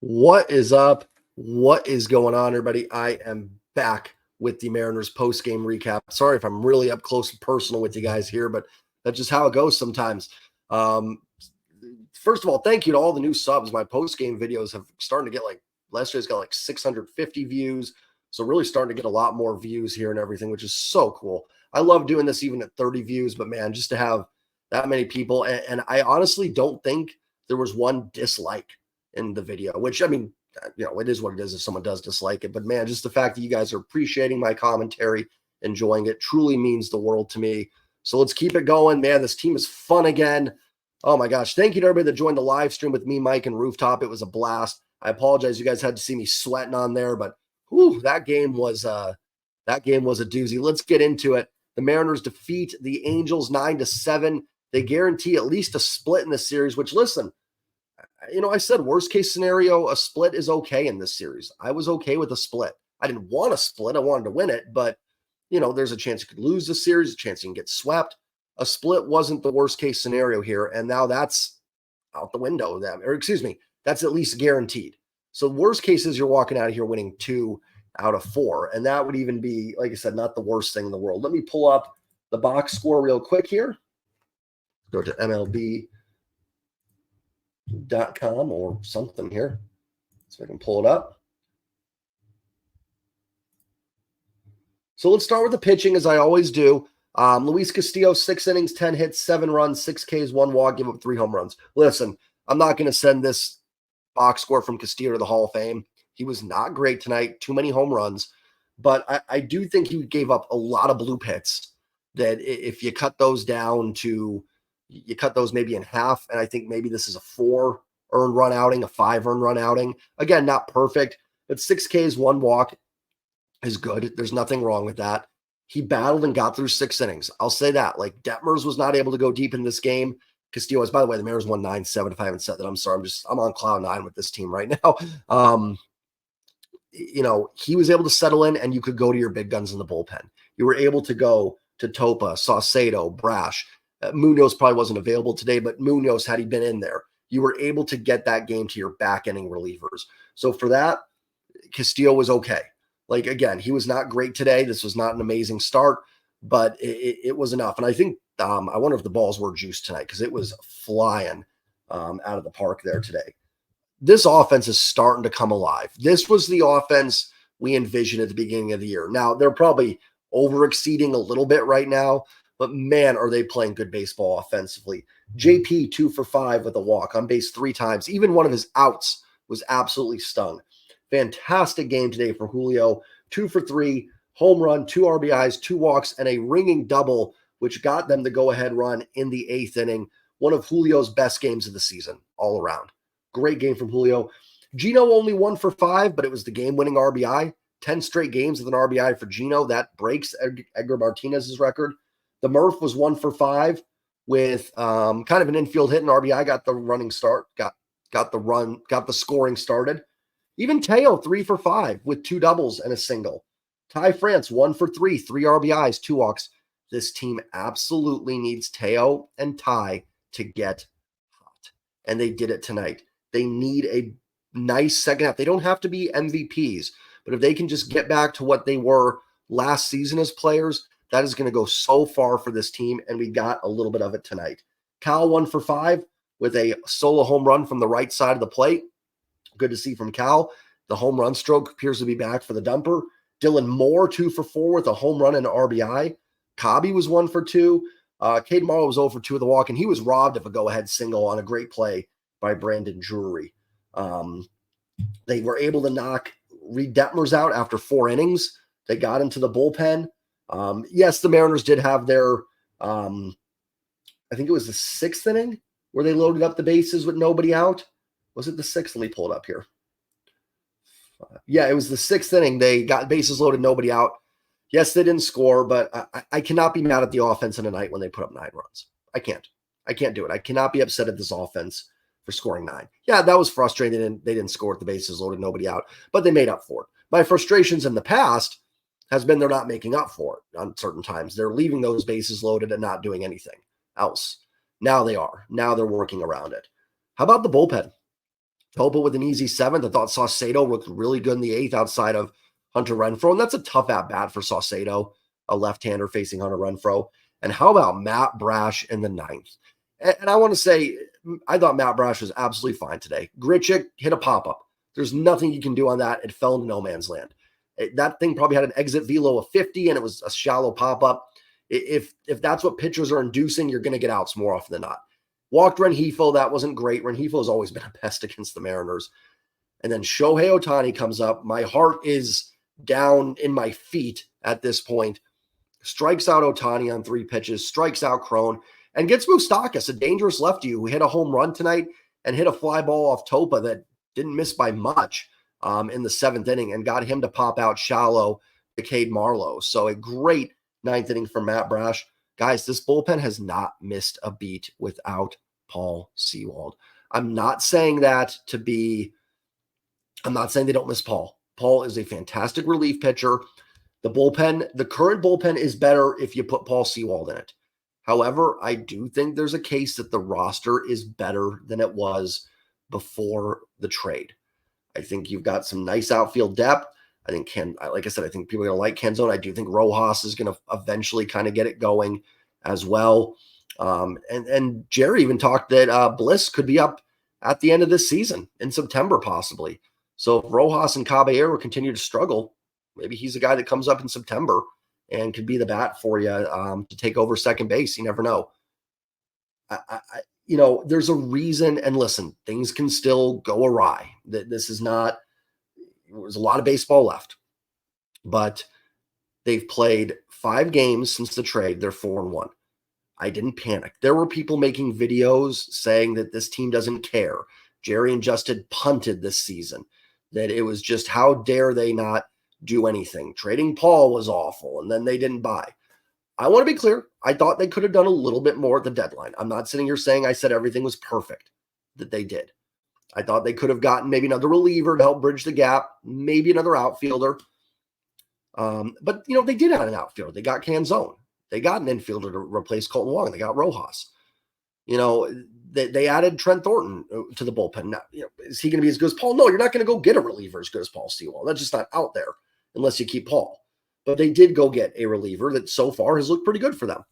What is up? What is going on, everybody? I am back with the Mariners post-game recap. Sorry if I'm really up close and personal with you guys here, but that's just how it goes sometimes. Um, First of all, thank you to all the new subs. My post-game videos have starting to get last year's got like 650 views. So really starting to get a lot more views here and everything, which is so cool. I love doing this even at 30 views, but man, just to have that many people. And I honestly don't think there was one dislike in the video, which I mean, it is what it is if someone does dislike it. But man, just the fact that you guys are appreciating my commentary, enjoying it, truly means the world to me. So let's keep it going, man. This team is fun again. Oh my gosh. Thank you to everybody that joined the live stream with me, Mike, and Rooftop. It was a blast. I apologize. You guys had to see me sweating on there, but whew, that game was a doozy. Let's get into it. The Mariners defeat the Angels 9-7. They guarantee at least a split in the series, which, listen, I said worst case scenario, a split is okay in this series. I was okay with a split. I didn't want a split. I wanted to win it, but there's a chance you could lose the series, a chance you can get swept. A split wasn't the worst case scenario here, and now that's out the window. That's at least guaranteed. So worst case is you're walking out of here winning 2 out of 4, and that would even be, like I said, not the worst thing in the world. Let me pull up the box score real quick here. Go to MLB.com or something here, so I can pull it up. So let's start with the pitching, as I always do. Luis Castillo, 6 innings, 10 hits, 7 runs, 6 Ks, 1 walk, give up 3 home runs. Listen, I'm not going to send this box score from Castillo to the Hall of Fame. He was not great tonight, too many home runs, but I do think he gave up a lot of bloop hits that if you cut those down to, you cut those maybe in half, and I think maybe this is a 4 earned run outing, a 5 earned run outing. Again, not perfect, but 6 Ks, 1 walk is good. There's nothing wrong with that. He battled and got through 6 innings. I'll say that. Like, Detmers was not able to go deep in this game. Castillo was, by the way, the Mariners won 9-7. If I haven't said that, I'm sorry. I'm on cloud 9 with this team right now. He was able to settle in, and you could go to your big guns in the bullpen. You were able to go to Topa, Saucedo, Brash. Munoz probably wasn't available today, but Munoz, had he been in there, you were able to get that game to your back inning relievers. So for that, Castillo was okay. Like, again, he was not great today. This was not an amazing start, but it was enough. And I think, I wonder if the balls were juiced tonight, because it was flying out of the park there today. This offense is starting to come alive. This was the offense we envisioned at the beginning of the year. Now, they're probably over-exceeding a little bit right now, but man, are they playing good baseball offensively. JP, 2 for 5 with a walk, on base 3 times. Even one of his outs was absolutely stung. Fantastic game today for Julio. 2 for 3, home run, 2 RBIs, 2 walks, and a ringing double, which got them the go-ahead run in the 8th inning. One of Julio's best games of the season all around. Great game from Julio. Gino only 1 for 5, but it was the game-winning RBI. 10 straight games with an RBI for Gino. That breaks Edgar Martinez's record. The Murph was 1 for 5 with kind of an infield hit, and RBI got the running start, got the scoring started. Even Teo, 3 for 5 with 2 doubles and a single. Ty France, 1 for 3, 3 RBIs, 2 walks. This team absolutely needs Teo and Ty to get hot, and they did it tonight. They need a nice second half. They don't have to be MVPs, but if they can just get back to what they were last season as players, that is going to go so far for this team, and we got a little bit of it tonight. Cal, 1 for 5 with a solo home run from the right side of the plate. Good to see from Cal. The home run stroke appears to be back for the dumper. Dylan Moore, 2 for 4 with a home run and an RBI. Cobby was 1 for 2. Cade Marlowe was 0 for 2 with a walk, and he was robbed of a go-ahead single on a great play by Brandon Drury. They were able to knock Reed Detmers out after 4 innings. They got into the bullpen. Yes, the Mariners did have their, I think it was the 6th inning where they loaded up the bases with nobody out. Was it the 6th? Let me pull it up here. Yeah, it was the 6th inning. They got bases loaded, nobody out. Yes, they didn't score, but I cannot be mad at the offense in a night when they put up 9 runs. I can't do it. I cannot be upset at this offense for scoring 9. Yeah, that was frustrating. They didn't score with the bases loaded, nobody out, but they made up for it. My frustrations in the past has been they're not making up for it on certain times. They're leaving those bases loaded and not doing anything else. Now they are. Now they're working around it. How about the bullpen? Topa with an easy 7th. I thought Saucedo looked really good in the 8th outside of Hunter Renfroe, and that's a tough at-bat for Saucedo, a left-hander facing Hunter Renfroe. And how about Matt Brash in the 9th? And I want to say, I thought Matt Brash was absolutely fine today. Grichuk hit a pop-up. There's nothing you can do on that. It fell into no man's land. That thing probably had an exit velo of 50, and it was a shallow pop-up. If that's what pitchers are inducing, you're going to get outs more often than not. Walked Rengifo. That wasn't great. Rengifo has always been a pest against the Mariners. And then Shohei Ohtani comes up. My heart is down in my feet at this point. Strikes out Ohtani on 3 pitches, strikes out Crone, and gets Moustakas, a dangerous lefty who hit a home run tonight and hit a fly ball off Topa that didn't miss by much in the 7th inning, and got him to pop out shallow to Cade Marlowe. So a great 9th inning for Matt Brash. Guys, this bullpen has not missed a beat without Paul Sewald. I'm not saying that to be, I'm not saying they don't miss Paul. Paul is a fantastic relief pitcher. The bullpen, the current bullpen is better if you put Paul Sewald in it. However, I do think there's a case that the roster is better than it was before the trade. I think you've got some nice outfield depth. I think like I said, I think people are going to like Canzone. I do think Rojas is going to eventually kind of get it going as well. And Jerry even talked that Bliss could be up at the end of this season in September, possibly. So if Rojas and Caballero continue to struggle, maybe he's a guy that comes up in September and could be the bat for you to take over second base. You never know. There's a reason. And listen, things can still go awry. This is not. There's a lot of baseball left, but they've played 5 games since the trade. They're 4-1. I didn't panic. There were people making videos saying that this team doesn't care. Jerry and Justin punted this season, that it was just, how dare they not do anything? Trading Paul was awful, and then they didn't buy. I want to be clear. I thought they could have done a little bit more at the deadline. I'm not sitting here saying I said everything was perfect, that they did. I thought they could have gotten maybe another reliever to help bridge the gap, maybe another outfielder. But, they did have an outfielder. They got Canzone. They got an infielder to replace Colton Wong. They got Rojas. They added Trent Thornton to the bullpen. Now, is he going to be as good as Paul? No, you're not going to go get a reliever as good as Paul Sewald. That's just not out there unless you keep Paul. But they did go get a reliever that so far has looked pretty good for them.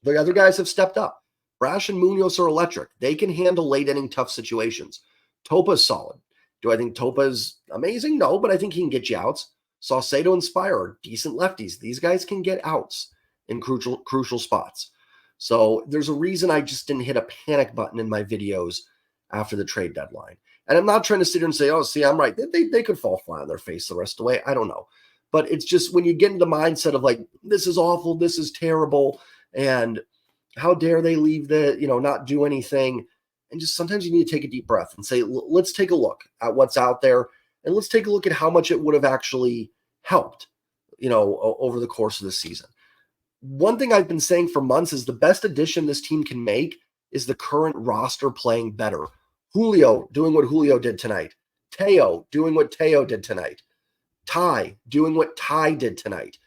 The other guys have stepped up. Brash and Munoz are electric. They can handle late inning tough situations. Topa's solid. Do I think Topa's amazing? No, but I think he can get you outs. Saucedo and Spire are decent lefties. These guys can get outs in crucial spots. So there's a reason I just didn't hit a panic button in my videos after the trade deadline. And I'm not trying to sit here and say, oh, see, I'm right. They could fall flat on their face the rest of the way. I don't know. But it's just when you get into the mindset of like, this is awful, this is terrible, and how dare they leave not do anything. And just sometimes you need to take a deep breath and say, let's take a look at what's out there, and let's take a look at how much it would have actually helped, over the course of the season. One thing I've been saying for months is the best addition this team can make is the current roster playing better. Julio doing what Julio did tonight. Teo doing what Teo did tonight. Ty doing what Ty did tonight.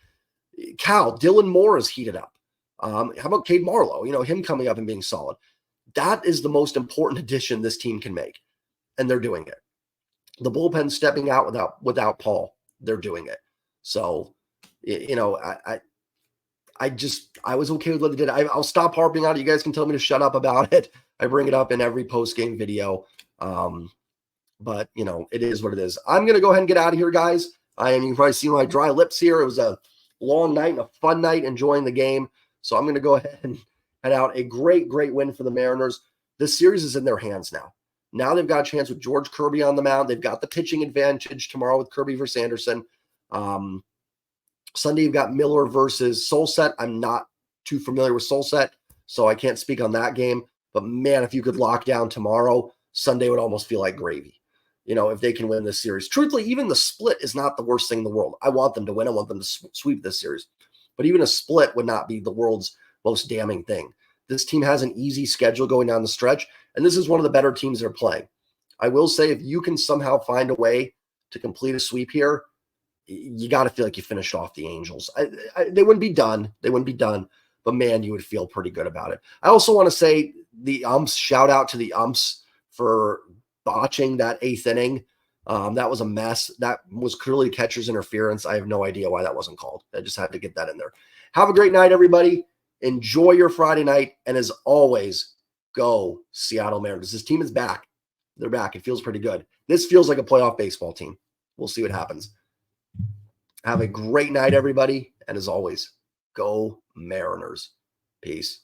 Dylan Moore is heated up. How about Cade Marlowe? Him coming up and being solid. That is the most important addition this team can make, and they're doing it. The bullpen stepping out without Paul, they're doing it. So, I was okay with what they did. I'll stop harping on it. You guys can tell me to shut up about it. I bring it up in every post-game video. But, it is what it is. I'm going to go ahead and get out of here, guys. You can probably see my dry lips here. It was a long night and a fun night enjoying the game. So I'm going to go ahead and head out. A great, great win for the Mariners. This series is in their hands now. Now they've got a chance with George Kirby on the mound. They've got the pitching advantage tomorrow with Kirby versus Anderson. Sunday, you've got Miller versus Solset. I'm not too familiar with Solset, so I can't speak on that game. But, man, if you could lock down tomorrow, Sunday would almost feel like gravy, if they can win this series. Truthfully, even the split is not the worst thing in the world. I want them to win. I want them to sweep this series. But even a split would not be the world's most damning thing. This team has an easy schedule going down the stretch, and this is one of the better teams they're playing. I will say, if you can somehow find a way to complete a sweep here, you got to feel like you finished off the Angels. They wouldn't be done. But, man, you would feel pretty good about it. I also want to say the umps, shout out to the umps for botching that 8th inning. That was a mess. That was clearly catcher's interference. I have no idea why that wasn't called. I just had to get that in there. Have a great night, everybody. Enjoy your Friday night. And as always, go Seattle Mariners. This team is back. They're back. It feels pretty good. This feels like a playoff baseball team. We'll see what happens. Have a great night, everybody. And as always, go Mariners. Peace.